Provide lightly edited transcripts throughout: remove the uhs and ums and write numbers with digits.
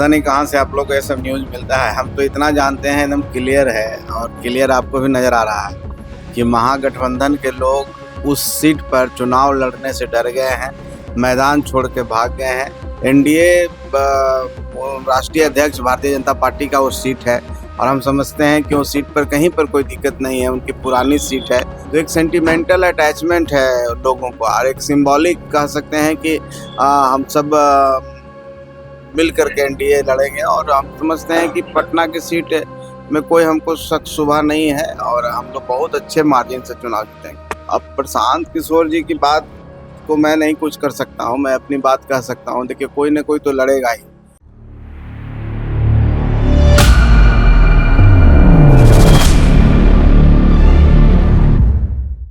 पता नहीं कहाँ से आप लोग को ये सब न्यूज़ मिलता है। हम तो इतना जानते हैं, एकदम क्लियर है और क्लियर आपको भी नज़र आ रहा है कि महागठबंधन के लोग उस सीट पर चुनाव लड़ने से डर गए हैं, मैदान छोड़ के भाग गए हैं। एनडीए राष्ट्रीय अध्यक्ष भारतीय जनता पार्टी का वो सीट है और हम समझते हैं कि उस सीट पर कहीं पर कोई दिक्कत नहीं है, उनकी पुरानी सीट है। तो एक सेंटिमेंटल अटैचमेंट है लोगों को और एक सिंबॉलिक कह सकते हैं कि हम सब मिल करके एनडीए लड़ेंगे और हम समझते हैं कि पटना की सीट में कोई हमको शक शुबा नहीं है और हम लोग बहुत अच्छे मार्जिन से चुनाव जीतेंगे। अब प्रशांत किशोर जी की बात को मैं नहीं कुछ कर सकता हूँ, मैं अपनी बात कह सकता हूँ। देखिए, कोई ना कोई तो लड़ेगा ही।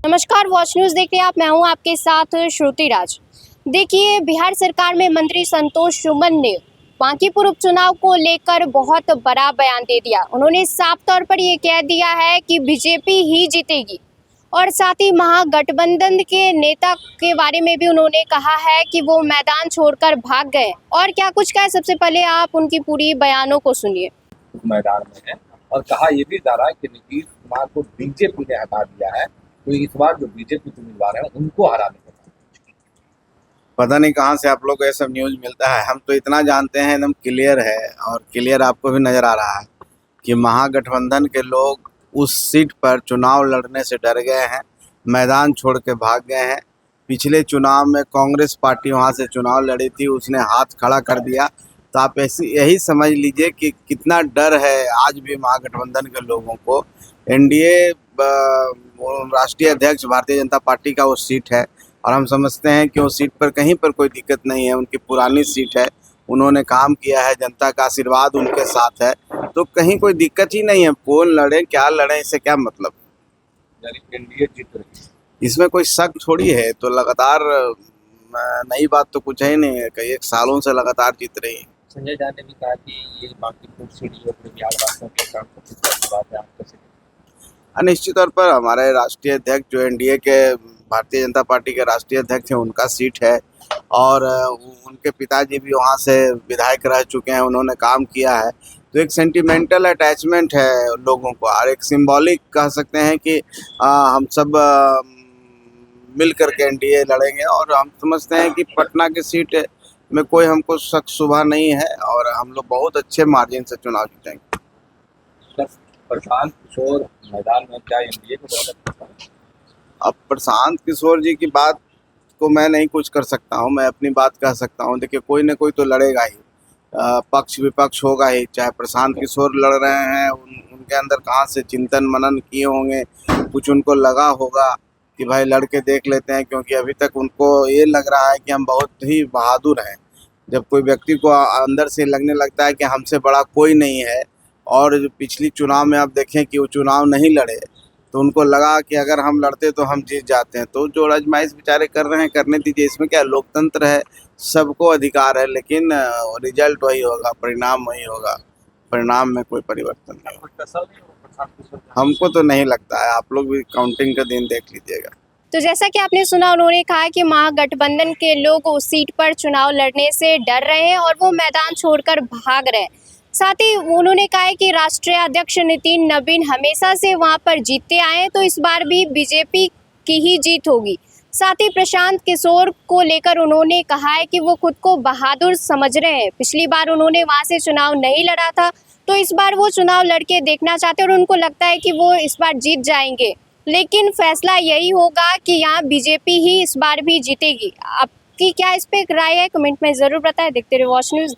नमस्कार, वॉच न्यूज़ देख रहे हैं आप। मैं हूं आपके साथ श्रुति राज। देखिए, बिहार सरकार में मंत्री संतोष सुमन ने बांकीपुर उपचुनाव को लेकर बहुत बड़ा बयान दे दिया। उन्होंने साफ तौर पर ये कह दिया है कि बीजेपी ही जीतेगी और साथ ही महागठबंधन के नेता के बारे में भी उन्होंने कहा है कि वो मैदान छोड़कर भाग गए। और क्या कुछ कहा, सबसे पहले आप उनकी पूरी बयानों को सुनिए। मैदान में है और कहा यह भी जा रहा है कि नीतीश कुमार को बीजेपी ने हटा दिया है, तो इस बार जो बीजेपी उम्मीदवार हैं उनको हराने का। पता नहीं कहाँ से आप लोग को ये सब न्यूज़ मिलता है। हम तो इतना जानते हैं, एकदम क्लियर है और क्लियर आपको भी नज़र आ रहा है कि महागठबंधन के लोग उस सीट पर चुनाव लड़ने से डर गए हैं, मैदान छोड़ के भाग गए हैं। पिछले चुनाव में कांग्रेस पार्टी वहाँ से चुनाव लड़ी थी, उसने हाथ खड़ा कर दिया। तो आप यही समझ लीजिए कि कितना डर है आज भी महागठबंधन के लोगों को। एनडीए राष्ट्रीय अध्यक्ष भारतीय जनता पार्टी का वो सीट है और हम समझते हैं कि उस सीट पर कहीं पर कोई दिक्कत नहीं है, उनकी पुरानी सीट है। उन्होंने काम किया है, जनता का आशीर्वाद उनके साथ है, तो कहीं कोई दिक्कत ही नहीं है। कौन लड़े क्या लड़े, इससे क्या मतलब। यानी एनडीए जीत रही है, इसमें कोई शक थोड़ी है। तो लगातार नई बात तो कुछ है ही नहीं है, कई एक सालों से लगातार जीत रही है। संजय झा ने भी कहा कि ये बांकीपुर सीट जो अपने बिहार वासियों के कारण प्रतिष्ठा की बात है। आप कैसे? निश्चित तौर पर हमारे राष्ट्रीय अध्यक्ष जो एनडीए के भारतीय जनता पार्टी के राष्ट्रीय अध्यक्ष हैं, उनका सीट है और उनके पिताजी भी वहाँ से विधायक रह चुके हैं, उन्होंने काम किया है। तो एक सेंटिमेंटल अटैचमेंट है लोगों को और एक सिंबॉलिक कह सकते हैं कि हम सब मिल करके एनडीए लड़ेंगे और हम समझते हैं कि पटना की सीट में कोई हमको शक शुबा नहीं है और हम लोग बहुत अच्छे मार्जिन से चुनाव जीतेंगे। प्रशांत किशोर मैदान में क्या एनडीए को बहुत? अब प्रशांत किशोर जी की बात को मैं नहीं कुछ कर सकता हूँ, मैं अपनी बात कह सकता हूँ। देखिए, कोई ना कोई तो लड़ेगा ही, पक्ष विपक्ष होगा ही। चाहे प्रशांत किशोर लड़ रहे हैं, उनके अंदर कहाँ से चिंतन मनन किए होंगे, कुछ उनको लगा होगा कि भाई लड़के देख लेते हैं, क्योंकि अभी तक उनको ये लग रहा है कि हम बहुत ही बहादुर हैं। जब कोई व्यक्ति को अंदर से लगने लगता है कि हमसे बड़ा कोई नहीं है, और जो पिछली चुनाव में आप देखें कि वो चुनाव नहीं लड़े, तो उनको लगा कि अगर हम लड़ते तो हम जीत जाते हैं। तो जो आजमाइश बेचारे कर रहे हैं, करने दीजिए। इसमें क्या, लोकतंत्र है, सबको अधिकार है, लेकिन रिजल्ट वही होगा, परिणाम वही होगा। परिणाम में कोई परिवर्तन नहीं होगा। हमको तो नहीं लगता है, आप लोग भी काउंटिंग का दिन देख लीजिएगा। तो जैसा कि आपने सुना, उन्होंने कहा कि महागठबंधन के लोग उस सीट पर चुनाव लड़ने से डर रहे हैं और वो मैदान छोड़कर भाग रहे हैं। साथ ही उन्होंने कहा है कि राष्ट्रीय अध्यक्ष नितिन नवीन हमेशा से वहां पर जीतते आए हैं, तो इस बार भी बीजेपी की ही जीत होगी। साथ ही प्रशांत किशोर को लेकर उन्होंने कहा है कि वो खुद को बहादुर समझ रहे हैं। पिछली बार उन्होंने वहां से चुनाव नहीं लड़ा था, तो इस बार वो चुनाव लड़के देखना चाहते हैं और उनको लगता है कि वो इस बार जीत जाएंगे। लेकिन फैसला यही होगा कि यहाँ बीजेपी ही इस बार भी जीतेगी। आपकी क्या इस पे राय है, कमेंट में ज़रूर बताएं। देखते रहिए वॉच न्यूज़।